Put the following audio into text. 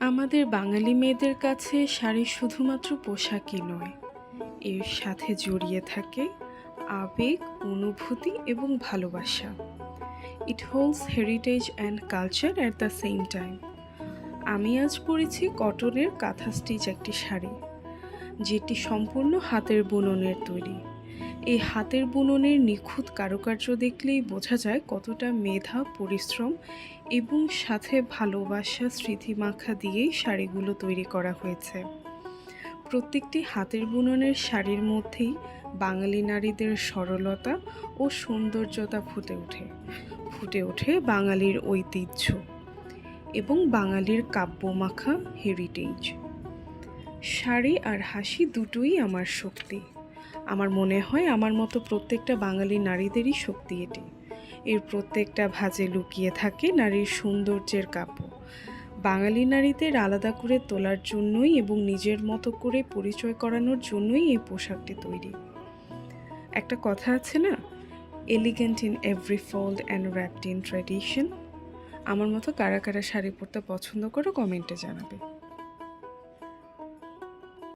আমাদের বাঙালি মেয়েদের কাছে শাড়ি শুধুমাত্র পোশাকই নয়, এর সাথে জড়িয়ে থাকে আবেগ, অনুভূতি এবং ভালোবাসা। It holds heritage and culture at the same time. আমি আজ পরেছি কটনের কাঁথা স্টিচ একটি শাড়ি, যেটি সম্পূর্ণ হাতের বুননের তৈরি। এই হাতের বুননের নিখুঁত কারুকার্য দেখলেই বোঝা যায় কতটা মেধা, পরিশ্রম এবং সাথে ভালোবাসা স্মৃতিমাখা দিয়েই শাড়িগুলো তৈরি করা হয়েছে। প্রত্যেকটি হাতের বুননের শাড়ির মধ্যেই বাঙালি নারীদের সরলতা ও সৌন্দর্যতা ফুটে ওঠে বাঙালির ঐতিহ্য এবং বাঙালির কাব্যমাখা হেরিটেজ। শাড়ি আর হাসি দুটোই আমার শক্তি। আমার মনে হয় আমার মতো প্রত্যেকটা বাঙালি নারীদেরই শক্তি এটি। এর প্রত্যেকটা ভাঁজে লুকিয়ে থাকে নারীর সৌন্দর্যের কাব্য। বাঙালি নারীদের আলাদা করে তোলার জন্যই এবং নিজের মতো করে পরিচয় করানোর জন্যই এই পোশাকটি তৈরি। একটা কথা আছে না, elegant in every fold and wrapped in tradition. আমার মতো কারা কারা শাড়ি পরতে পছন্দ করো কমেন্টে জানাবে।